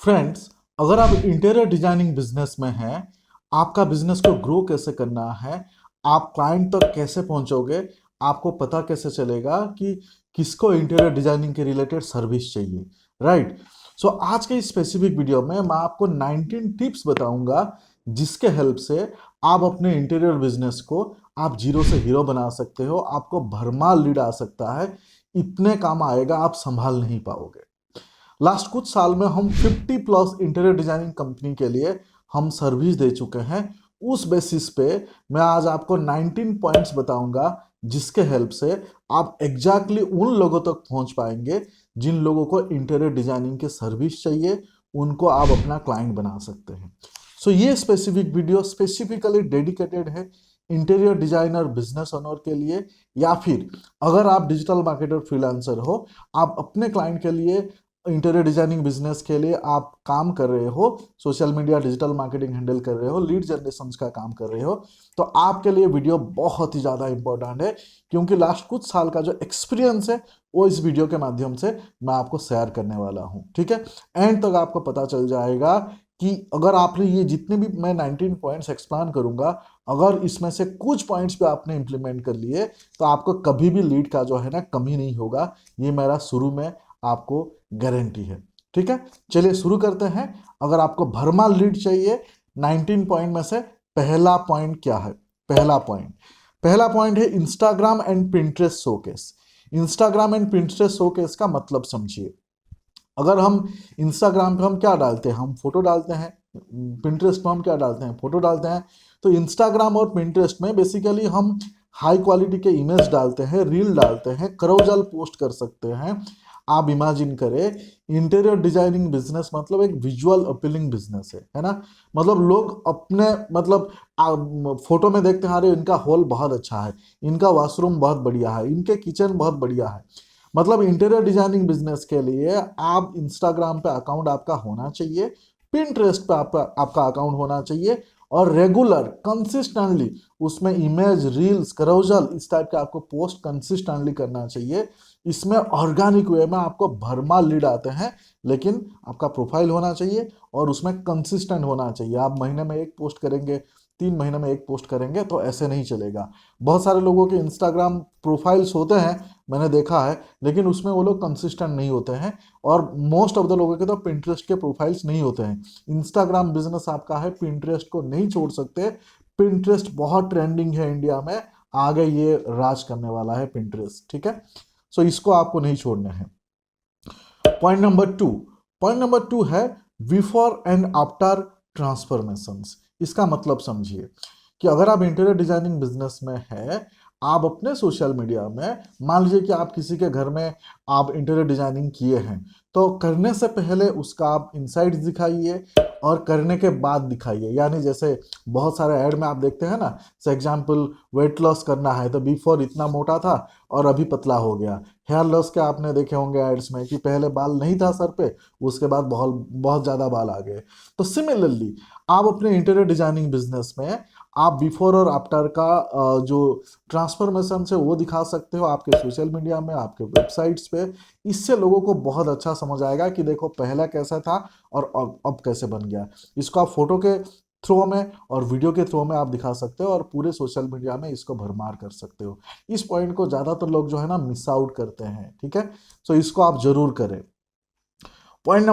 Friends, अगर आप interior designing business में हैं, आपका बिजनेस को ग्रो कैसे करना है, आप क्लाइंट तक कैसे पहुंचोगे, आपको पता कैसे चलेगा कि किसको इंटीरियर डिजाइनिंग के रिलेटेड सर्विस चाहिए, राइट? सो आज के इस स्पेसिफिक वीडियो में मैं आपको 19 टिप्स बताऊंगा जिसके हेल्प से आप अपने इंटीरियर बिजनेस को आप जीरो से हीरो बना सकते हो। आपको भरमार लीड आ सकता है, इतने काम आएगा आप संभाल नहीं पाओगे। लास्ट कुछ साल में हम 50 प्लस इंटीरियर डिजाइनिंग कंपनी के लिए हम सर्विस दे चुके हैं। उस बेसिस पे मैं आज आपको 19 पॉइंट्स बताऊंगा जिसके हेल्प से आप एग्जैक्टली उन लोगों तक पहुंच पाएंगे जिन लोगों को इंटीरियर डिजाइनिंग की सर्विस चाहिए, उनको आप अपना क्लाइंट बना सकते हैं। सो ये स्पेसिफिक वीडियो स्पेसिफिकली डेडिकेटेड है इंटीरियर डिजाइनर बिजनेस ओनर के लिए, या फिर अगर आप डिजिटल मार्केटर फ्रीलांसर हो, आप अपने क्लाइंट के लिए इंटीरियर डिजाइनिंग बिजनेस के लिए आप काम कर रहे हो, social media digital marketing handle कर रहे हो, लीड जनरेशन का काम कर रहे हो, तो आपके लिए वीडियो बहुत ही ज़्यादा इंपॉर्टेंट है। क्योंकि लास्ट कुछ साल का जो एक्सपीरियंस है वो इस वीडियो के माध्यम से मैं आपको शेयर करने वाला हूँ, ठीक है? एंड तक आपको पता चल जाएगा कि अगर आपने ये जितने भी मैं 19 पॉइंट्स एक्सप्लेन करूंगा, अगर इसमें से कुछ पॉइंट्स पे आपने इंप्लीमेंट कर लिए तो आपको कभी भी लीड का जो है ना कमी नहीं होगा। ये मेरा शुरू में आपको गारंटी है, ठीक है? चलिए शुरू करते हैं। अगर आपको भरमार लीड चाहिए, 19 पॉइंट में से पहला पॉइंट क्या है? पहला पॉइंट है Instagram and Pinterest showcase. Instagram and Pinterest showcase का मतलब समझिए। अगर हम इंस्टाग्राम पे हम क्या डालते हैं? हम फोटो डालते हैं। पिंटरेस्ट पे हम क्या डालते हैं? फोटो डालते हैं। तो इंस्टाग्राम और पिंटरेस्ट में बेसिकली हम हाई क्वालिटी के इमेज डालते हैं, रील डालते हैं, करोजल पोस्ट कर सकते हैं। आप इमेजिन करें, इंटीरियर डिजाइनिंग बिजनेस मतलब एक विजुअल अपीलिंग बिजनेस है ना? मतलब लोग अपने मतलब फोटो में देखते हैं, अरे इनका हॉल बहुत अच्छा है, इनका वॉशरूम बहुत बढ़िया है, इनके किचन बहुत बढ़िया है। मतलब इंटीरियर डिजाइनिंग बिजनेस के लिए आप इंस्टाग्राम पे अकाउंट आपका होना चाहिए, पिंटरेस्ट पे आपका आपका अकाउंट होना चाहिए, और रेगुलर कंसिस्टेंटली उसमें इमेज, रील्स, करोजल इस टाइप के आपको पोस्ट कंसिस्टेंटली करना चाहिए। इसमें ऑर्गेनिक वे में आपको भरमार लीड आते हैं, लेकिन आपका प्रोफाइल होना चाहिए और उसमें कंसिस्टेंट होना चाहिए। आप महीने में एक पोस्ट करेंगे, 3 महीने में एक पोस्ट करेंगे तो ऐसे नहीं चलेगा। बहुत सारे लोगों के इंस्टाग्राम प्रोफाइल्स होते हैं, मैंने देखा है, लेकिन उसमें वो लोग कंसिस्टेंट नहीं होते हैं। और मोस्ट ऑफ द लोगों के तो पिंटरेस्ट के प्रोफाइल्स नहीं होते हैं। इंस्टाग्राम बिजनेस आपका है, पिंटरेस्ट को नहीं छोड़ सकते। पिंटरेस्ट बहुत ट्रेंडिंग है इंडिया में, आगे ये राज करने वाला है पिंटरेस्ट, ठीक है? सो इसको आपको नहीं छोड़ना है। पॉइंट नंबर टू है बिफोर एंड आफ्टर ट्रांसफॉर्मेशंस। इसका मतलब समझिए कि अगर आप इंटीरियर डिजाइनिंग बिजनेस में है, आप अपने सोशल मीडिया में मान लीजिए कि आप किसी के घर में आप इंटीरियर डिजाइनिंग किए हैं, तो करने से पहले उसका आप इनसाइट्स दिखाइए और करने के बाद दिखाइए। यानी जैसे बहुत सारे ऐड में आप देखते हैं ना, फॉर एग्जाम्पल वेट लॉस करना है तो बिफोर इतना मोटा था और अभी पतला हो गया। हेयर लॉस के आपने देखे होंगे एड्स में कि पहले बाल नहीं था सर पे, उसके बाद बहुत बहुत ज़्यादा बाल आ गए। तो सिमिलरली आप अपने इंटीरियर डिजाइनिंग बिजनेस में आप बिफोर और आफ्टर का जो ट्रांसफॉर्मेशन है वो दिखा सकते हो आपके सोशल मीडिया में, आपके वेबसाइट्स पे। इससे लोगों को बहुत अच्छा समझ आएगा कि देखो पहला कैसा था और अब कैसे बन गया। इसको आप फोटो के थ्रू में और वीडियो के थ्रू में आप दिखा सकते हो और पूरे सोशल मीडिया में इसको भरमार कर सकते हो। इस पॉइंट को ज़्यादातर लोग जो है ना मिस आउट करते हैं, ठीक है? सो इसको आप जरूर करें। पॉइंट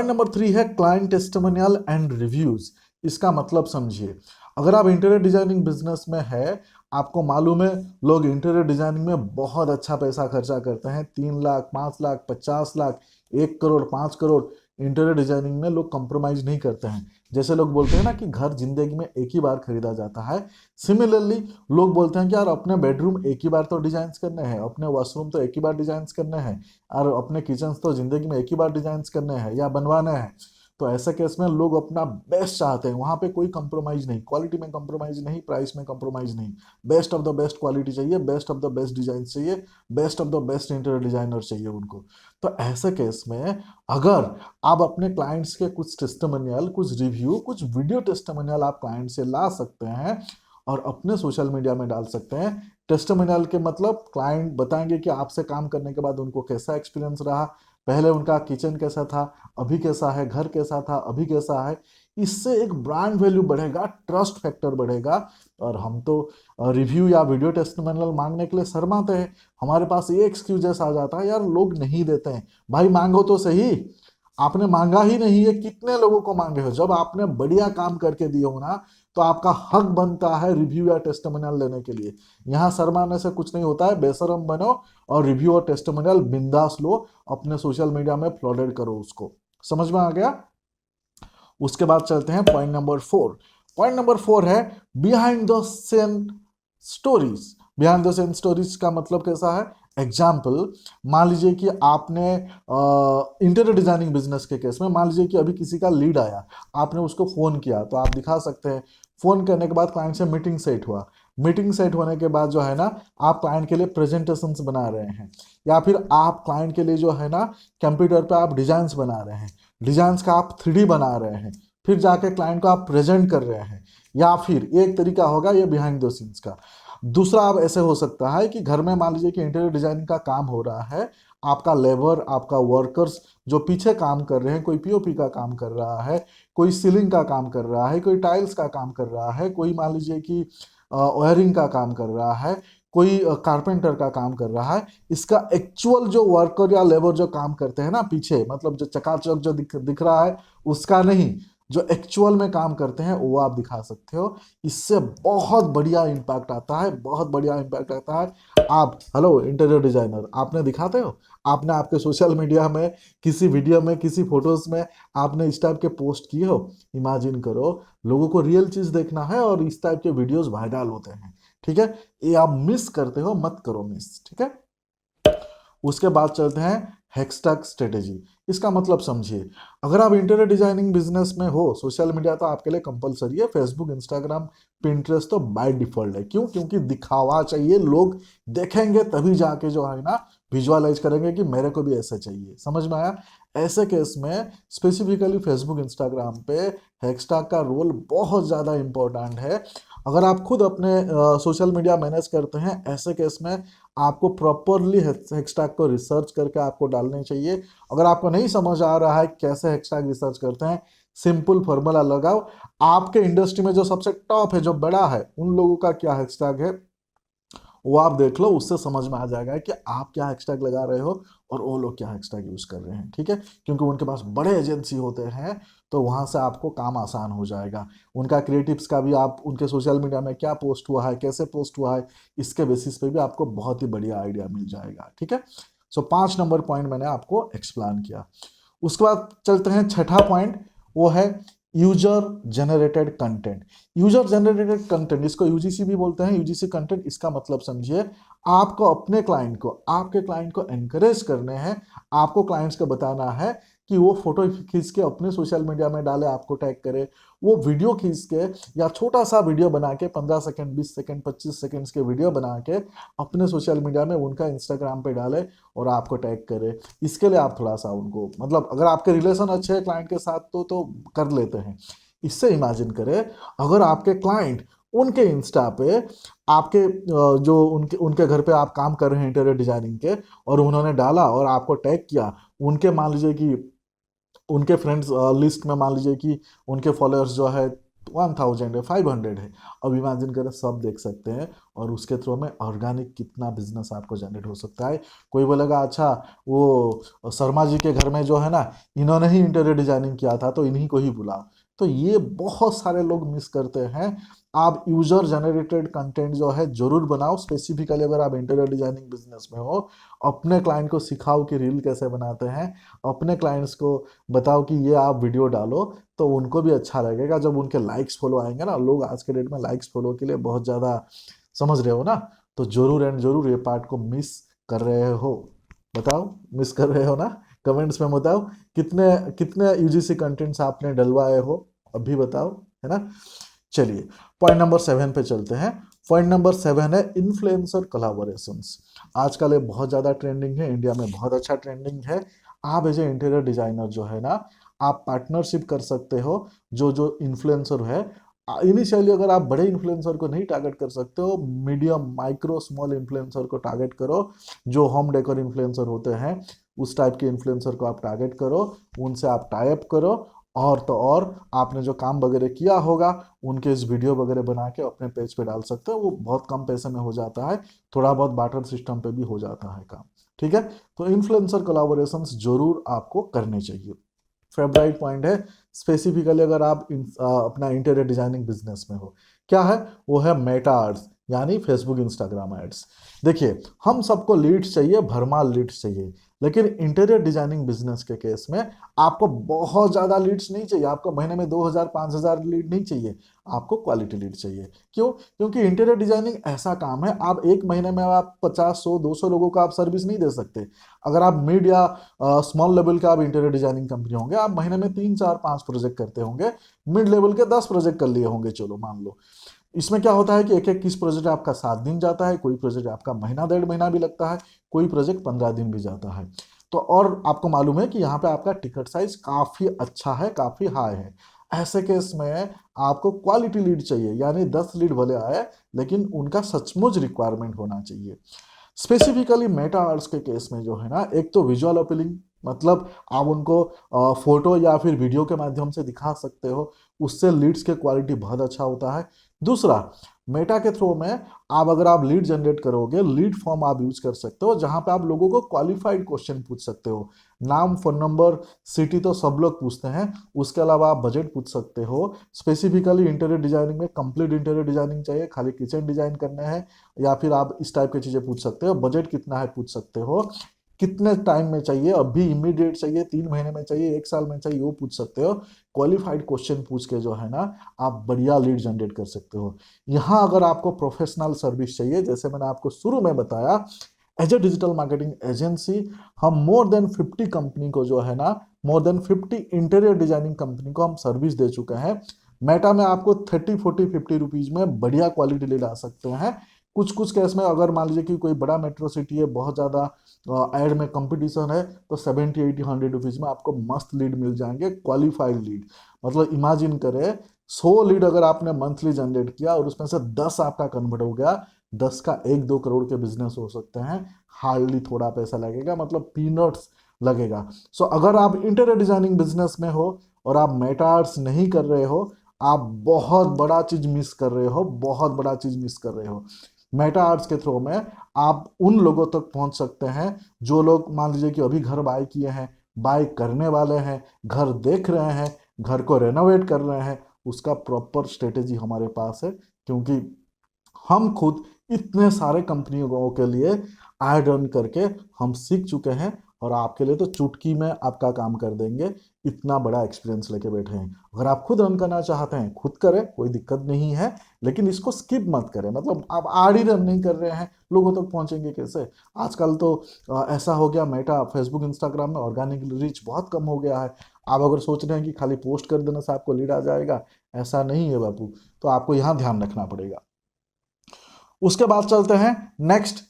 नंबर थ्री है क्लाइंट टेस्टिमोनियल एंड रिव्यूज। इसका मतलब समझिए, अगर आप इंटीरियर डिजाइनिंग बिजनेस में है, आपको मालूम है लोग इंटीरियर डिजाइनिंग में बहुत अच्छा पैसा खर्चा करते हैं, 3 लाख, 5 लाख, 50 लाख, 1 करोड़, 5 करोड़। इंटीरियर डिजाइनिंग में लोग कंप्रोमाइज नहीं करते हैं। जैसे लोग बोलते हैं ना कि घर जिंदगी में एक ही बार खरीदा जाता है, सिमिलरली लोग बोलते हैं कि यार अपने बेडरूम एक ही बार तो डिजाइन करने हैं, अपने वॉशरूम तो एक ही बार डिजाइन करने हैं, और अपने किचन तो जिंदगी में एक ही बार डिजाइन करने हैं या बनवाने हैं। तो ऐसे केस में लोग अपना बेस्ट चाहते हैं, वहां पे कोई कंप्रोमाइज नहीं, क्वालिटी में कंप्रोमाइज नहीं, प्राइस में कंप्रोमाइज नहीं। Best of the best quality चाहिए, best of the best design चाहिए, best of the best interior designer चाहिए उनको। तो ऐसे केस में अगर आप अपने क्लाइंट्स के कुछ टेस्टिमोनियल, कुछ रिव्यू, कुछ वीडियो टेस्टिमोनियल आप क्लाइंट से ला सकते हैं और अपने सोशल मीडिया में डाल सकते हैं। टेस्टिमोनियल के मतलब क्लाइंट बताएंगे कि आपसे काम करने के बाद उनको कैसा एक्सपीरियंस रहा, पहले उनका किचन कैसा था, अभी कैसा है, घर कैसा था, अभी कैसा है। इससे एक ब्रांड वैल्यू बढ़ेगा, ट्रस्ट फैक्टर बढ़ेगा। और हम तो रिव्यू या वीडियो टेस्टिमोनियल मांगने के लिए शर्माते हैं। हमारे पास ये एक्सक्यूजेस आ जाता है, यार लोग नहीं देते हैं। भाई मांगो तो सही, आपने मांगा ही नहीं है, कितने लोगों को मांगे हो। जब आपने बढ़िया काम करके दिए हो ना, तो आपका हक बनता है रिव्यू या टेस्टिमोनियल लेने के लिए। यहाँ शर्माने से कुछ नहीं होता है, बेशरम बनो और रिव्यू और टेस्टिमोनियल बिंदास लो, अपने सोशल मीडिया में फ्लॉडेड करो उसको। समझ में आ गया? उसके बाद चलते हैं पॉइंट नंबर 4। पॉइंट नंबर 4 है behind the scene stories. Behind the scene stories का मतलब कैसा है? एग्जाम्पल, मान लीजिए कि आपने इंटीरियर डिजाइनिंग बिजनेस के केस में, मान लीजिए कि अभी किसी का लीड आया, आपने उसको फोन किया, तो आप दिखा सकते हैं। फोन करने के बाद क्लाइंट से मीटिंग सेट हुआ, मीटिंग सेट होने के बाद जो है ना, आप क्लाइंट के लिए प्रेजेंटेशंस बना रहे हैं, या फिर आप क्लाइंट के लिए जो है ना, कंप्यूटर पे आप डिजाइन्स बना रहे हैं, डिजाइन्स का आप 3D बना रहे हैं, फिर जाके क्लाइंट को आप प्रेजेंट कर रहे हैं। या फिर एक तरीका होगा ये बिहाइंड द सीन्स का। दूसरा अब ऐसे हो सकता है कि घर में मान लीजिए कि इंटीरियर डिजाइनिंग का काम हो रहा है, आपका लेबर, आपका वर्कर्स जो पीछे काम कर रहे हैं, कोई पीओपी का काम कर रहा है, कोई सीलिंग का काम कर रहा है, कोई टाइल्स का काम कर रहा है, कोई मान लीजिए कि वायरिंग का काम कर रहा है, कोई कारपेंटर का काम कर रहा है। इसका एक्चुअल जो वर्कर या लेबर जो काम करते हैं ना पीछे, मतलब जो चकाचक जो दिख रहा है उसका नहीं, जो एक्चुअल में काम करते हैं वो आप दिखा सकते हो। इससे बहुत बढ़िया इम्पैक्ट आता है, बहुत बढ़िया इम्पैक्ट आता है। आप हेलो इंटीरियर डिजाइनर, आपने दिखाते हो, आपने आपके सोशल मीडिया में किसी वीडियो में, किसी फोटोज में आपने इस टाइप के पोस्ट किए हो। इमेजिन करो, लोगों को रियल चीज देखना है और इस टाइप के वीडियोस वायरल होते हैं। ठीक है, ये आप मिस करते हो, मत करो मिस। ठीक है, उसके बाद चलते हैं हैशटैग स्ट्रेटेजी। इसका मतलब समझिए, अगर आप इंटीरियर डिजाइनिंग बिजनेस में हो, सोशल मीडिया तो आपके लिए कंपलसरी है, फेसबुक, इंस्टाग्राम, पिंटरेस्ट तो बाय डिफॉल्ट है। क्यों? क्योंकि दिखावा चाहिए, लोग देखेंगे तभी जाके जो है ना विजुअलाइज करेंगे कि मेरे को भी ऐसा चाहिए। समझ में आया? ऐसे केस में स्पेसिफिकली फेसबुक, इंस्टाग्राम पे हैशटैग का रोल बहुत ज़्यादा इंपॉर्टेंट है। अगर आप खुद अपने सोशल मीडिया मैनेज करते हैं, ऐसे केस में आपको प्रॉपरली हैशटैग को रिसर्च करके आपको डालने चाहिए। अगर आपको नहीं समझ आ रहा है कैसे हैशटैग रिसर्च करते हैं, सिंपल फॉर्मूला लगाओ। आपके इंडस्ट्री में जो सबसे टॉप है, जो बड़ा है, उन लोगों का क्या हैशटैग है वो आप देख लो, उससे समझ में आ जाएगा कि आप क्या हैशटैग लगा रहे हो और वो लोग क्या हैशटैग यूज कर रहे हैं। ठीक है, क्योंकि उनके पास बड़े एजेंसी होते हैं, तो वहां से आपको काम आसान हो जाएगा। उनका क्रिएटिव्स का भी, आप उनके सोशल मीडिया में क्या पोस्ट हुआ है, कैसे पोस्ट हुआ है, इसके बेसिस पे भी आपको बहुत ही बढ़िया आइडिया मिल जाएगा। ठीक है, सो 5 नंबर पॉइंट मैंने आपको एक्सप्लेन किया। उसके बाद चलते हैं छठा पॉइंट, वो है user generated content. User generated content, इसको यूजीसी भी बोलते हैं, यूजीसी कंटेंट। इसका मतलब समझिए, आपको अपने क्लाइंट को, आपके क्लाइंट को एनकरेज करने हैं, आपको क्लाइंट्स को बताना है कि वो फोटो खींच के अपने सोशल मीडिया में डाले, आपको टैग करे, वो वीडियो खींच के या छोटा सा वीडियो बना के 15 सेकंड, 20 सेकंड, 25 सेकंड्स के वीडियो बना के अपने सोशल मीडिया में, उनका इंस्टाग्राम पे डाले और आपको टैग करे। इसके लिए आप थोड़ा सा उनको, मतलब अगर आपके रिलेशन अच्छे हैं क्लाइंट के साथ तो कर लेते हैं। इससे इमेजिन करें, अगर आपके क्लाइंट उनके इंस्टा पे आपके जो उनके उनके घर पे आप काम कर रहे हैं इंटीरियर डिजाइनिंग के, और उन्होंने डाला और आपको टैग किया, उनके मान लीजिए कि उनके फ्रेंड्स लिस्ट में मान लीजिए कि उनके फॉलोअर्स जो है 1000 है, 500 है। अब इमेजिन करें, सब देख सकते हैं, और उसके थ्रू में ऑर्गेनिक कितना बिजनेस आपको जनरेट हो सकता है। कोई बोलेगा अच्छा, वो शर्मा जी के घर में जो है ना, इन्होंने ही इंटीरियर डिजाइनिंग किया था तो इन्हीं को ही बुलाओ। तो ये बहुत सारे लोग मिस करते हैं। आप यूजर जनरेटेड कंटेंट जो है जरूर बनाओ, स्पेसिफिकली अगर आप इंटीरियर डिजाइनिंग बिजनेस में हो। अपने क्लाइंट को सिखाओ कि रील कैसे बनाते हैं, अपने क्लाइंट्स को बताओ कि ये आप वीडियो डालो, तो उनको भी अच्छा लगेगा। जब उनके लाइक्स फॉलो आएंगे ना, लोग आज के डेट में लाइक्स फॉलो के लिए बहुत ज़्यादा, समझ रहे हो ना, तो जरूर एंड जरूर ये पार्ट को मिस कर रहे हो। बताओ, मिस कर रहे हो ना? कमेंट्स में बताओ कितने कितने यूजीसी कंटेंट्स आपने डलवाए हो, अभी बताओ, है ना। चलिए पॉइंट नंबर 7 पे चलते हैं। पॉइंट नंबर 7 है इन्फ्लुएंसर कोलाबोरेशंस। आजकल ये बहुत ज़्यादा ट्रेंडिंग है, इंडिया में बहुत अच्छा ट्रेंडिंग है। आप एज ए इंटीरियर डिजाइनर जो है ना, आप पार्टनरशिप कर सकते हो जो जो इन्फ्लुएंसर है। इनिशियली अगर आप बड़े इन्फ्लुएंसर को नहीं टारगेट कर सकते हो, मीडियम, माइक्रो, स्मॉल इन्फ्लुएंसर को टारगेट करो, जो होम डेकोर इन्फ्लुएंसर होते हैं। उस टाइप के इन्फ्लुएंसर को आप टारगेट करो, उनसे आप टाई अप करो, और तो और आपने जो काम वगैरह किया होगा उनके इस वीडियो वगैरह बना के अपने पेज पे डाल सकते हो। वो बहुत कम पैसे में हो जाता है, थोड़ा बहुत बार्टर सिस्टम पे भी हो जाता है काम। ठीक है, तो इन्फ्लुएंसर कोलाबोरेशंस जरूर आपको करने चाहिए। फेवराइट पॉइंट है, स्पेसिफिकली अगर आप अपना इंटीरियर डिजाइनिंग बिजनेस में हो, क्या है वो है मेटा एड्स, यानी फेसबुक इंस्टाग्राम एड्स। देखिए, हम सबको लीड्स चाहिए, भरमार लीड्स चाहिए, लेकिन इंटीरियर डिजाइनिंग बिजनेस के केस में आपको बहुत ज़्यादा लीड्स नहीं चाहिए। आपको महीने में 2000 5000 लीड नहीं चाहिए, आपको क्वालिटी लीड चाहिए। क्यों? क्योंकि इंटीरियर डिजाइनिंग ऐसा काम है, आप एक महीने में आप 50 100 200 लोगों को आप सर्विस नहीं दे सकते। अगर आप मिड या स्मॉल लेवल का आप इंटीरियर डिजाइनिंग कंपनी होंगे, आप महीने में 3 4 5 प्रोजेक्ट करते होंगे, मिड लेवल के 10 प्रोजेक्ट कर लिए होंगे, चलो मान लो। इसमें क्या होता है कि एक एक किस प्रोजेक्ट आपका 7 दिन जाता है, कोई प्रोजेक्ट आपका महीना 1.5 महीना भी लगता है, कोई प्रोजेक्ट 15 दिन भी जाता है। तो और आपको मालूम है कि यहाँ पे आपका टिकट साइज काफ़ी अच्छा है, काफ़ी हाई है। ऐसे केस में आपको क्वालिटी लीड चाहिए, यानी 10 लीड भले आए लेकिन उनका सचमुच रिक्वायरमेंट होना चाहिए। स्पेसिफिकली मेटा आर्ट्स के केस में जो है ना, एक तो विजुअल अपीलिंग, मतलब आप उनको फोटो या फिर वीडियो के माध्यम से दिखा सकते हो, उससे लीड्स के क्वालिटी बहुत अच्छा होता है। दूसरा, मेटा के थ्रू में आप अगर आप लीड जनरेट करोगे, लीड फॉर्म आप यूज कर सकते हो, जहां पे आप लोगों को क्वालिफाइड क्वेश्चन पूछ सकते हो। नाम, फोन नंबर, सिटी तो सब लोग पूछते हैं, उसके अलावा आप बजट पूछ सकते हो। स्पेसिफिकली इंटीरियर डिजाइनिंग में कंप्लीट इंटीरियर डिजाइनिंग चाहिए, खाली किचन डिजाइन करना है, या फिर आप इस टाइप की चीजें पूछ सकते हो। बजट कितना है पूछ सकते हो, कितने टाइम में चाहिए, अभी इमीडिएट चाहिए, 3 महीने में चाहिए, 1 साल में चाहिए, वो पूछ सकते हो। क्वालिफाइड क्वेश्चन पूछ के जो है ना, आप बढ़िया लीड जनरेट कर सकते हो। यहाँ अगर आपको प्रोफेशनल सर्विस चाहिए, जैसे मैंने आपको शुरू में बताया, as a digital marketing agency हम मोर देन 50 कंपनी को जो है ना, more than 50 interior designing company को हम सर्विस दे चुके हैं। मेटा में आपको 30 40 50 रुपीज में बढ़िया क्वालिटी लीड आ सकते हैं। कुछ कुछ केस में अगर मान लीजिए कि कोई बड़ा मेट्रो सिटी है, बहुत ज़्यादा एड में कंपटीशन है, तो 70 80 100 रुपीज़ में आपको मस्त लीड मिल जाएंगे, क्वालिफाइड लीड। मतलब इमेजिन करें, 100 लीड अगर आपने मंथली जनरेट किया और उसमें से 10 आपका कन्वर्ट हो गया, 10 का 1 2 करोड़ के बिजनेस हो सकते हैं। हार्डली थोड़ा पैसा लगेगा, मतलब पीनट्स लगेगा। सो अगर आप इंटीरियर डिजाइनिंग बिजनेस में हो और आप मेटार्स नहीं कर रहे हो, आप बहुत बड़ा चीज मिस कर रहे हो, बहुत बड़ा चीज मिस कर रहे हो। मेटा आर्ट्स के थ्रू में आप उन लोगों तक पहुंच सकते हैं जो लोग मान लीजिए कि अभी घर बाय किए हैं, बाय करने वाले हैं, घर देख रहे हैं, घर को रेनोवेट कर रहे हैं। उसका प्रॉपर स्ट्रेटेजी हमारे पास है, क्योंकि हम खुद इतने सारे कंपनियों के लिए ऐड रन करके हम सीख चुके हैं, और आपके लिए तो चुटकी में आपका काम कर देंगे, इतना बड़ा एक्सपीरियंस लेके बैठे हैं। अगर आप खुद रन करना चाहते हैं, खुद करें, कोई दिक्कत नहीं है, लेकिन इसको स्किप मत करें। मतलब आप आड़ ही रन नहीं कर रहे हैं, लोगों तक पहुंचेंगे कैसे? आजकल तो ऐसा हो गया, मेटा फेसबुक इंस्टाग्राम में ऑर्गेनिक रीच बहुत कम हो गया है। आप अगर सोच रहे हैं कि खाली पोस्ट कर देने से आपको लीड आ जाएगा, ऐसा नहीं है बापू। तो आपको यहाँ ध्यान रखना पड़ेगा। उसके बाद चलते हैं नेक्स्ट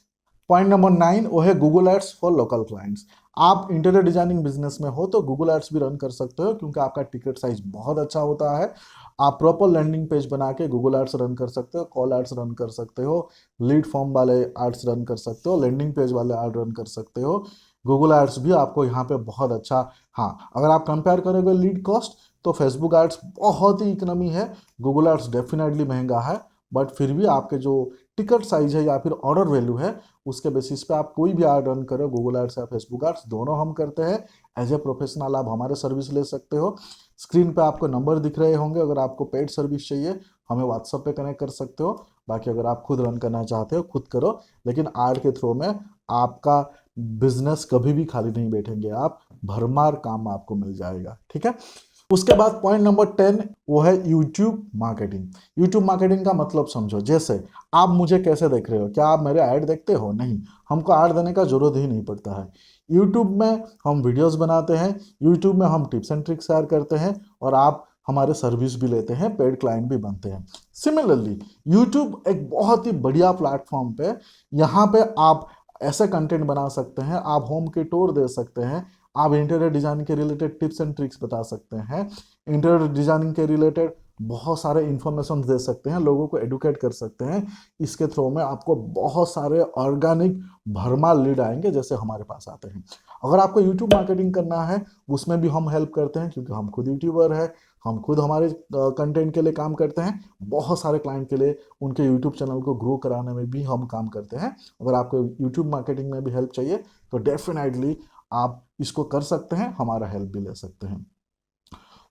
पॉइंट नंबर 9, वो है Google ads for local clients. आप इंटीरियर डिजाइनिंग बिजनेस में हो तो गूगल एड्स भी रन कर सकते हो, क्योंकि आपका टिकट साइज बहुत अच्छा होता है। आप प्रॉपर लैंडिंग पेज बना के गूगल एड्स रन कर सकते हो, कॉल एड्स रन कर सकते हो, लीड फॉर्म वाले एड्स रन कर सकते हो, लैंडिंग पेज वाले एड रन कर सकते हो। गूगल एड्स भी आपको यहाँ पे बहुत अच्छा। हाँ, अगर आप कंपेयर करोगे लीड कॉस्ट, तो फेसबुक एड्स बहुत ही इकोनॉमी है, गूगल एड्स डेफिनेटली महंगा है। बट फिर भी आपके जो टिकट साइज है या फिर ऑर्डर वैल्यू है, उसके बेसिस पे आप कोई भी एड रन करो, गूगल एड्स या फेसबुक एड्स, दोनों हम करते हैं। एज ए प्रोफेशनल आप हमारे सर्विस ले सकते हो। स्क्रीन पे आपको नंबर दिख रहे होंगे, अगर आपको पेड सर्विस चाहिए हमें व्हाट्सएप पे कनेक्ट कर सकते हो। बाकी अगर आप खुद रन करना चाहते हो, खुद करो, लेकिन एड के थ्रू में आपका बिजनेस कभी भी खाली नहीं बैठेंगे आप, भरमार काम आपको मिल जाएगा। ठीक है, उसके बाद पॉइंट नंबर 10, वो है यूट्यूब मार्केटिंग। यूट्यूब मार्केटिंग का मतलब समझो, जैसे आप मुझे कैसे देख रहे हो, क्या आप मेरे ऐड देखते हो? नहीं, हमको ऐड देने का जरूरत ही नहीं पड़ता है। यूट्यूब में हम वीडियोस बनाते हैं, यूट्यूब में हम टिप्स एंड ट्रिक्स शेयर करते हैं, और आप हमारे सर्विस भी लेते हैं, पेड क्लाइंट भी बनते हैं। सिमिलरली यूट्यूब एक बहुत ही बढ़िया प्लेटफॉर्म पे, यहाँ पे आप ऐसे कंटेंट बना सकते हैं, आप होम के टूर दे सकते हैं, आप इंटीरियर डिजाइनिंग के रिलेटेड टिप्स एंड ट्रिक्स बता सकते हैं, इंटीरियर डिजाइनिंग के रिलेटेड बहुत सारे इंफॉर्मेशन दे सकते हैं, लोगों को एडुकेट कर सकते हैं। इसके थ्रू में आपको बहुत सारे ऑर्गेनिक भरमार लीड आएंगे जैसे हमारे पास आते हैं। अगर आपको यूट्यूब मार्केटिंग करना है, उसमें भी हम हेल्प करते हैं, क्योंकि हम खुद यूट्यूबर है, हम खुद हमारे कंटेंट के लिए काम करते हैं। बहुत सारे क्लाइंट के लिए उनके यूट्यूब चैनल को ग्रो कराने में भी हम काम करते हैं। अगर आपको यूट्यूब मार्केटिंग में भी हेल्प चाहिए तो डेफिनेटली आप इसको कर सकते हैं, हमारा हेल्प भी ले सकते हैं।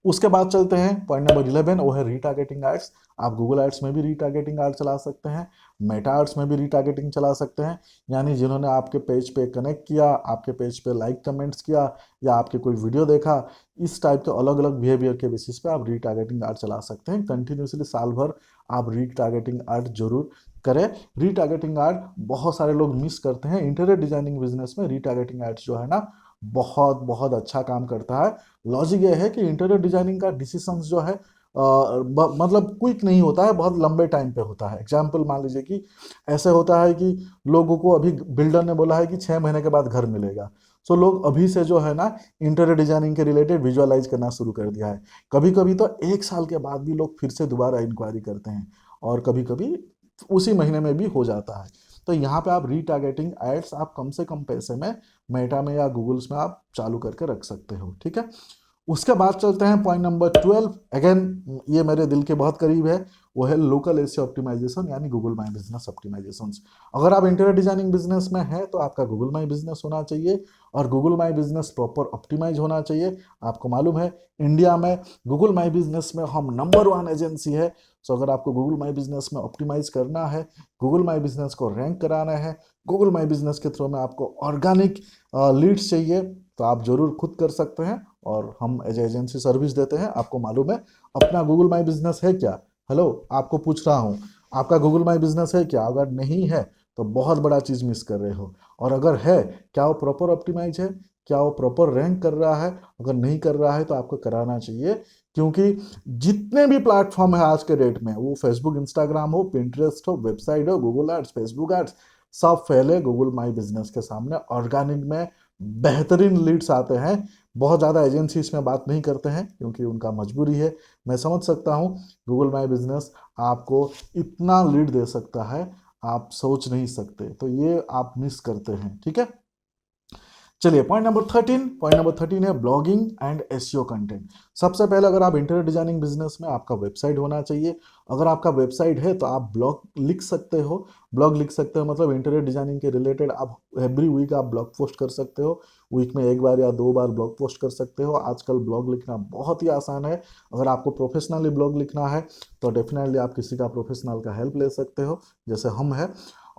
उसके बाद चलते हैं पॉइंट नंबर 11, वो है रीटारगेटिंग एड्स। आप गूगल एड्स में भी रीटारगेटिंग एड चला सकते हैं, मेटा एड्स में भी रीटारगेटिंग चला सकते हैं। यानी जिन्होंने आपके पेज पे कनेक्ट किया, आपके पेज पे लाइक कमेंट्स किया, या आपके कोई वीडियो देखा, इस टाइप के अलग अलग बिहेवियर के बेसिस पे आप रीटारगेटिंग एड चला सकते हैं। कंटिन्यूसली साल भर आप रीटारगेटिंग एड जरूर करें। रीटारगेटिंग एड बहुत सारे लोग मिस करते हैं। इंटीरियर डिजाइनिंग बिजनेस में रीटारगेटिंग एड्स जो है ना, बहुत बहुत अच्छा काम करता है। लॉजिक ये है कि इंटीरियर डिजाइनिंग का डिसीजंस जो है मतलब क्विक नहीं होता है, बहुत लंबे टाइम पे होता है। एग्जाम्पल मान लीजिए कि ऐसे होता है कि लोगों को अभी बिल्डर ने बोला है कि 6 महीने के बाद घर मिलेगा, सो लोग अभी से जो है ना इंटीरियर डिजाइनिंग के रिलेटेड विजुअलाइज करना शुरू कर दिया है। कभी कभी तो 1 साल के बाद भी लोग फिर से दोबारा इंक्वायरी करते हैं, और कभी कभी उसी महीने में भी हो जाता है। तो यहाँ पे आप रीटारगेटिंग एड्स आप कम से कम पैसे में मेटा में या गूगल्स में आप चालू करके रख सकते हो, ठीक है। उसके बाद चलते हैं पॉइंट नंबर 12। अगेन ये मेरे दिल के बहुत करीब है, वो है लोकल एसईओ ऑप्टिमाइजेशन, यानी गूगल माई बिजनेस ऑप्टिमाइजेशन। अगर आप इंटीरियर डिजाइनिंग बिजनेस में हैं तो आपका गूगल माई बिजनेस होना चाहिए, और Google my business proper optimize होना चाहिए। आपको मालूम है इंडिया में गूगल माई बिजनेस में हम नंबर 1 एजेंसी है। सो अगर आपको गूगल माई बिजनेस में ऑप्टिमाइज करना है, गूगल माई बिजनेस को रैंक कराना है, गूगल माई बिजनेस के थ्रू में आपको ऑर्गेनिक लीड्स चाहिए, तो आप जरूर खुद कर सकते हैं, और हम एज एजेंसी सर्विस देते हैं। आपको मालूम है अपना गूगल माई बिजनेस है क्या? हेलो, आपको पूछ रहा हूँ, आपका गूगल माई बिजनेस है क्या? अगर नहीं है तो बहुत बड़ा चीज़ मिस कर रहे हो। और अगर है, क्या वो प्रॉपर ऑप्टिमाइज है? क्या वो प्रॉपर रैंक कर रहा है? अगर नहीं कर रहा है तो आपको कराना चाहिए, क्योंकि जितने भी प्लेटफॉर्म है आज के डेट में, वो फेसबुक, इंस्टाग्राम हो, पिंटरेस्ट हो, वेबसाइट हो, गूगल एड्स, फेसबुक एड्स, सब फैले गूगल माई बिजनेस के सामने। ऑर्गेनिक में बेहतरीन लीड्स आते हैं। बहुत ज़्यादा एजेंसी इसमें बात नहीं करते हैं क्योंकि उनका मजबूरी है, मैं समझ सकता हूँ। गूगल माई बिजनेस आपको इतना लीड दे सकता है, आप सोच नहीं सकते, तो ये आप मिस करते हैं, ठीक है। चलिए पॉइंट नंबर 13 है ब्लॉगिंग एंड एसईओ कंटेंट। सबसे पहले अगर आप इंटीरियर डिजाइनिंग बिजनेस में, आपका वेबसाइट होना चाहिए। अगर आपका वेबसाइट है तो आप ब्लॉग लिख सकते हो। ब्लॉग लिख सकते हो मतलब इंटीरियर डिजाइनिंग के रिलेटेड आप एवरी वीक आप ब्लॉग पोस्ट कर सकते हो। वीक में 1 बार या 2 बार ब्लॉग पोस्ट कर सकते हो। आजकल ब्लॉग लिखना बहुत ही आसान है। अगर आपको प्रोफेशनली ब्लॉग लिखना है तो डेफिनेटली आप किसी का प्रोफेशनल का हेल्प ले सकते हो, जैसे हम हैं।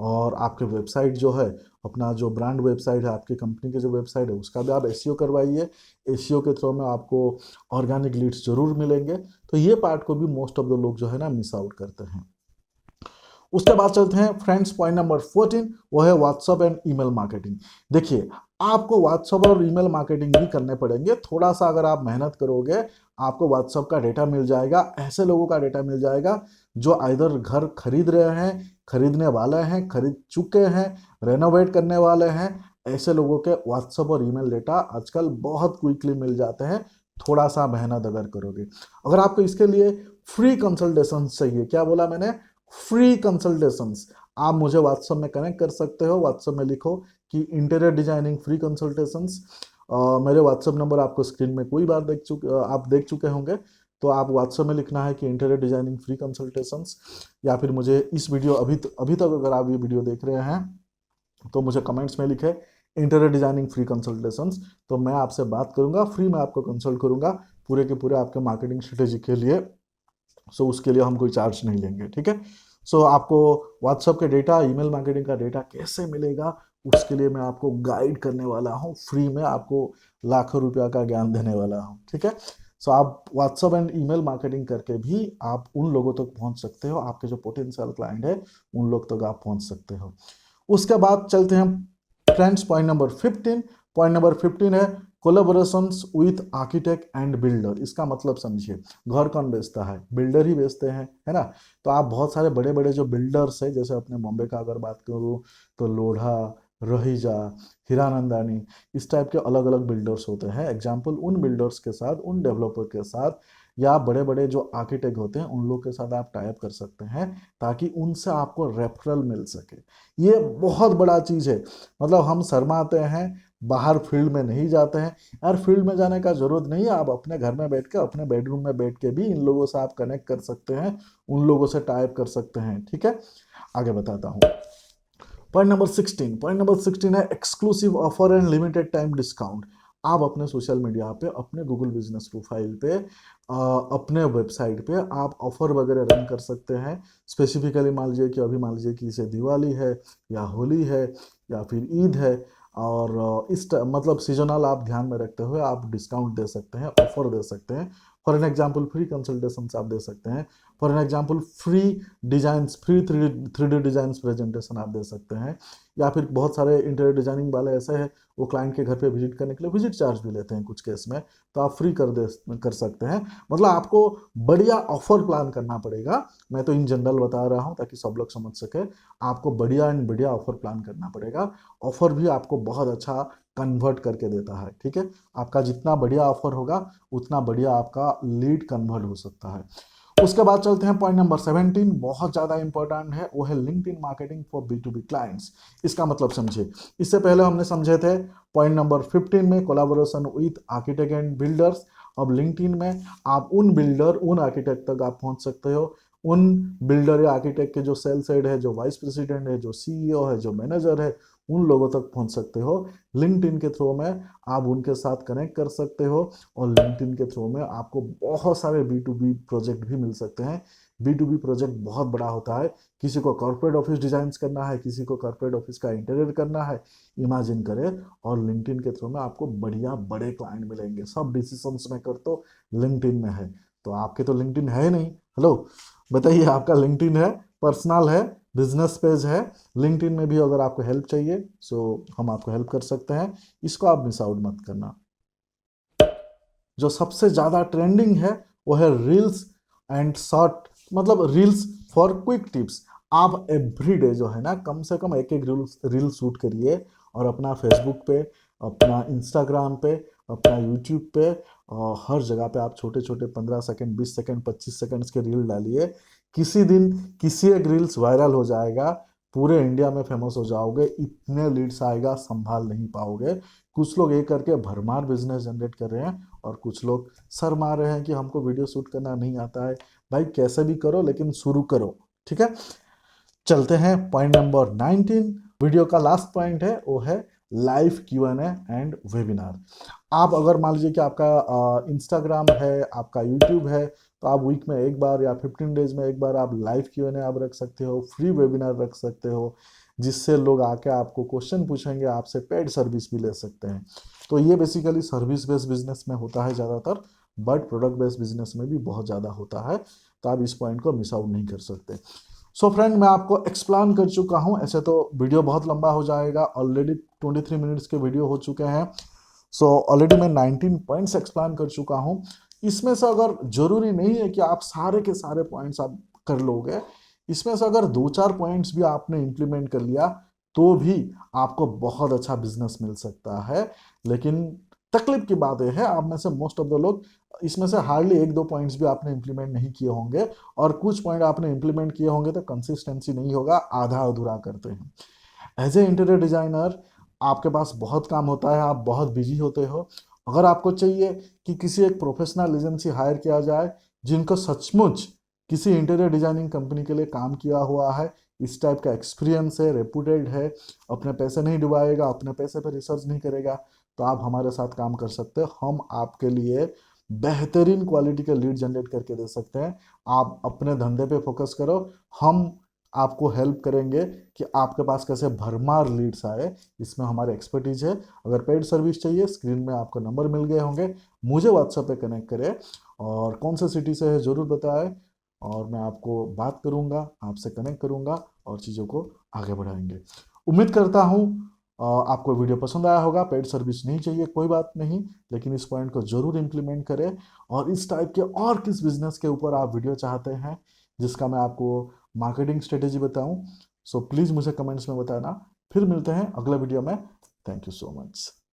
और आपके वेबसाइट जो है, अपना जो ब्रांड वेबसाइट है, आपकी कंपनी की जो वेबसाइट है, उसका भी आप एसईओ करवाइए। एसईओ के थ्रू में आपको ऑर्गेनिक लीड्स जरूर मिलेंगे। तो ये पार्ट को भी मोस्ट ऑफ द लोग जो है ना मिस आउट करते हैं। उसके बाद चलते हैं फ्रेंड्स पॉइंट नंबर 14, वो है व्हाट्सअप एंड ईमेल मार्केटिंग। देखिए, आपको व्हाट्सअप और ईमेल मार्केटिंग भी करने पड़ेंगे। थोड़ा सा अगर आप मेहनत करोगे, आपको व्हाट्सअप का डेटा मिल जाएगा, ऐसे लोगों का डेटा मिल जाएगा जो आइदर घर खरीद रहे हैं, खरीदने वाले हैं, खरीद चुके हैं, रेनोवेट करने वाले हैं। ऐसे लोगों के व्हाट्सअप और ईमेल डेटा आजकल बहुत क्विकली मिल जाते हैं, थोड़ा सा मेहनत अगर करोगे। अगर आपको इसके लिए फ्री कंसल्टेशन चाहिए, क्या बोला मैंने? फ्री कंसल्टेशंस, आप मुझे व्हाट्सएप में कनेक्ट कर सकते हो। व्हाट्सएप में लिखो कि इंटीरियर डिजाइनिंग फ्री कंसल्टेशंस। मेरे व्हाट्सएप नंबर आपको स्क्रीन में कोई बार आप देख चुके होंगे। तो आप व्हाट्सएप में लिखना है कि इंटीरियर डिजाइनिंग फ्री कंसल्टेशंस, या फिर मुझे इस वीडियो अभी तक अगर आप ये वीडियो देख रहे हैं तो मुझे कमेंट्स में लिखे इंटीरियर डिजाइनिंग फ्री कंसल्टेशंस, तो मैं आपसे बात करूंगा, फ्री में आपको कंसल्ट करूंगा पूरे के पूरे आपके मार्केटिंग स्ट्रेटेजी के लिए। सो उसके लिए हम कोई चार्ज नहीं लेंगे, ठीक है। सो आपको व्हाट्सएप के डेटा, ईमेल मार्केटिंग का डेटा कैसे मिलेगा, उसके लिए मैं आपको गाइड करने वाला हूँ, फ्री में आपको लाखों रुपया का ज्ञान देने वाला हूँ, ठीक है। सो आप व्हाट्सएप एंड ईमेल मार्केटिंग करके भी आप उन लोगों तक पहुंच सकते हो, आपके जो पोटेंशियल क्लाइंट है उन लोग तक आप पहुंच सकते हो। उसके बाद चलते हैं फ्रेंड्स पॉइंट नंबर 15 है collaborations with architect and builder. इसका मतलब समझिए, घर कौन बेचता है? बिल्डर ही बेचते हैं, है ना। तो आप बहुत सारे बड़े बड़े जो बिल्डर्स है, जैसे अपने बॉम्बे का अगर बात करूँ तो लोढ़ा, रहीजा, हीरानंदानी, इस टाइप के अलग अलग बिल्डर्स होते हैं। एग्जाम्पल, उन बिल्डर्स के साथ, उन डेवलपर के साथ, या बड़े बड़े जो आर्किटेक्ट होते हैं उन लोग के साथ आप टाइप कर सकते हैं, ताकि उनसे आपको रेफरल मिल सके। ये बहुत बड़ा चीज़ है। मतलब हम शर्माते हैं, बाहर फील्ड में नहीं जाते हैं। यार फील्ड में जाने का जरूरत नहीं है, आप अपने घर में बैठ के, अपने बेडरूम में बैठ के भी इन लोगों से आप कनेक्ट कर सकते हैं, उन लोगों से टाइप कर सकते हैं। ठीक है, आगे बताता हूँ। पॉइंट नंबर 16 है exclusive offer and limited time discount. आप अपने सोशल मीडिया पे, अपने गूगल बिजनेस प्रोफाइल पे, अपने वेबसाइट पे आप ऑफर वगैरह रन कर सकते हैं। स्पेसिफिकली मान लीजिए कि अभी मान लीजिए कि इसे दिवाली है, या होली है, या फिर ईद है, और मतलब सीजनल आप ध्यान में रखते हुए आप डिस्काउंट दे सकते हैं, ऑफर दे सकते हैं। For an example free consultation आप दे सकते हैं। For an example free designs, free three D designs presentation आप दे सकते हैं। या फिर बहुत सारे इंटीरियर डिजाइनिंग वाले ऐसे हैं, वो क्लाइंट के घर पे विजिट करने के लिए विजिट चार्ज भी लेते हैं कुछ केस में, तो आप फ्री कर सकते हैं। मतलब आपको बढ़िया ऑफर प्लान करना पड़ेगा। मैं तो इन जनरल बता रहा हूँ ताकि सब लोग समझ सके। आपको बढ़िया एंड बढ़िया ऑफर प्लान करना पड़ेगा। ऑफर भी आपको बहुत अच्छा कन्वर्ट करके देता है। ठीक है, आपका जितना बढ़िया ऑफर होगा उतना बढ़िया आपका लीड कन्वर्ट हो सकता है। उसके बाद चलते हैं पॉइंट नंबर 17, बहुत ज़्यादा इंपॉर्टेंट है, वो है LinkedIn marketing for B2B clients. इसका मतलब समझे। इससे पहले हमने समझे थे पॉइंट नंबर 15 में collaboration with architect and builders. अब लिंक्डइन में आप उन बिल्डर, उन आर्किटेक्ट तक आप पहुंच सकते हो। उन बिल्डर या आर्किटेक्ट के जो सेल्स हेड है, जो वाइस प्रेसिडेंट है, जो CEO है, जो मैनेजर है, उन लोगों तक पहुंच सकते हो। लिंक्डइन के थ्रू में आप उनके साथ कनेक्ट कर सकते हो, और लिंक्डइन के थ्रू में आपको बहुत सारे B2B प्रोजेक्ट भी मिल सकते हैं। B2B प्रोजेक्ट बहुत बड़ा होता है। किसी को कॉर्पोरेट ऑफिस डिजाइन करना है, किसी को कॉर्पोरेट ऑफिस का इंटीरियर करना है, इमेजिन करें। और लिंक्डइन के थ्रू में आपको बढ़िया बड़े क्लाइंट मिलेंगे। सब डिसीजंस मेकर तो लिंक्डइन में है। तो आपके तो लिंक्डइन है नहीं। हेलो, बताइए, आपका लिंक्डइन है, पर्सनल है, बिजनेस पेज है। लिंक्डइन में भी अगर आपको हेल्प चाहिए सो हम आपको हेल्प कर सकते हैं। इसको आप मिस आउट मत करना। जो सबसे ज़्यादा ट्रेंडिंग है वो है रील्स एंड शॉर्ट, मतलब रील्स फॉर क्विक टिप्स। आप एवरीडे जो है ना, कम से कम एक एक रील शूट करिए, और अपना फेसबुक पे, अपना इंस्टाग्राम पे, अपना यूट्यूब पे, और हर जगह पे आप छोटे छोटे 15 सेकंड, 20 सेकंड, 25 सेकंड्स के रील डालिए। किसी दिन किसी एक रील्स वायरल हो जाएगा, पूरे इंडिया में फेमस हो जाओगे, इतने लीड्स आएगा संभाल नहीं पाओगे। कुछ लोग ये करके भरमार बिजनेस जनरेट कर रहे हैं, और कुछ लोग सर मार रहे हैं कि हमको वीडियो शूट करना नहीं आता है। भाई कैसे भी करो, लेकिन शुरू करो। ठीक है, चलते हैं पॉइंट नंबर 19। वीडियो का लास्ट पॉइंट है, वो है लाइव Q&A एंड वेबिनार। आप अगर मान लीजिए कि आपका इंस्टाग्राम है, आपका यूट्यूब है, तो आप वीक में एक बार या 15 डेज में एक बार आप लाइव Q&A आप रख सकते हो, फ्री वेबिनार रख सकते हो, जिससे लोग आके आपको क्वेश्चन पूछेंगे, आपसे पेड सर्विस भी ले सकते हैं। तो ये बेसिकली सर्विस बेस्ड बिजनेस में होता है ज़्यादातर, बट प्रोडक्ट बेस्ड बिजनेस में भी बहुत ज़्यादा होता है। तो आप इस पॉइंट को मिस आउट नहीं कर सकते। सो फ्रेंड, मैं आपको एक्सप्लेन कर चुका हूं। ऐसे तो वीडियो बहुत लंबा हो जाएगा, ऑलरेडी 23 मिनट्स के वीडियो हो चुके हैं। सो ऑलरेडी मैं 19 पॉइंट्स एक्सप्लेन कर चुका हूं। इसमें से अगर, जरूरी नहीं है कि आप सारे के सारे पॉइंट्स आप कर लोगे, इसमें से अगर दो चार पॉइंट्स भी आपने इंप्लीमेंट कर लिया तो भी आपको बहुत अच्छा बिजनेस मिल सकता है। लेकिन तकलीफ की बात यह है, आप में से मोस्ट ऑफ द लोग इसमें से हार्डली एक दो पॉइंट्स भी आपने इंप्लीमेंट नहीं किए होंगे, और कुछ पॉइंट आपने इंप्लीमेंट किए होंगे तो कंसिस्टेंसी नहीं होगा, आधा अधूरा करते हैं। एज ए इंटीरियर डिजाइनर आपके पास बहुत काम होता है, आप बहुत बिजी होते हो। अगर आपको चाहिए कि किसी एक प्रोफेशनल एजेंसी हायर किया जाए, जिनको सचमुच किसी इंटीरियर डिजाइनिंग कंपनी के लिए काम किया हुआ है, इस टाइप का एक्सपीरियंस है, रेपुटेड है, अपने पैसे नहीं डुबाएगा, अपने पैसे पर रिसर्च नहीं करेगा, तो आप हमारे साथ काम कर सकते हो। हम आपके लिए बेहतरीन क्वालिटी का लीड जनरेट करके दे सकते हैं। आप अपने धंधे पे फोकस करो, हम आपको हेल्प करेंगे कि आपके पास कैसे भरमार लीड्स आए। इसमें हमारे एक्सपर्टीज है। अगर पेड सर्विस चाहिए, स्क्रीन में आपको नंबर मिल गए होंगे, मुझे व्हाट्सएप पे कनेक्ट करें, और कौन से सिटी से है ज़रूर बताएं, और मैं आपको बात करूंगा, आपसे कनेक्ट करूंगा, और चीज़ों को आगे बढ़ाएंगे। उम्मीद करता हूँ आपको वीडियो पसंद आया होगा। पेड सर्विस नहीं चाहिए, कोई बात नहीं, लेकिन इस पॉइंट को जरूर इंप्लीमेंट करें। और इस टाइप के और किस बिजनेस के ऊपर आप वीडियो चाहते हैं जिसका मैं आपको मार्केटिंग स्ट्रेटेजी बताऊं, सो प्लीज़ मुझे कमेंट्स में बताना। फिर मिलते हैं अगले वीडियो में। Thank you so much.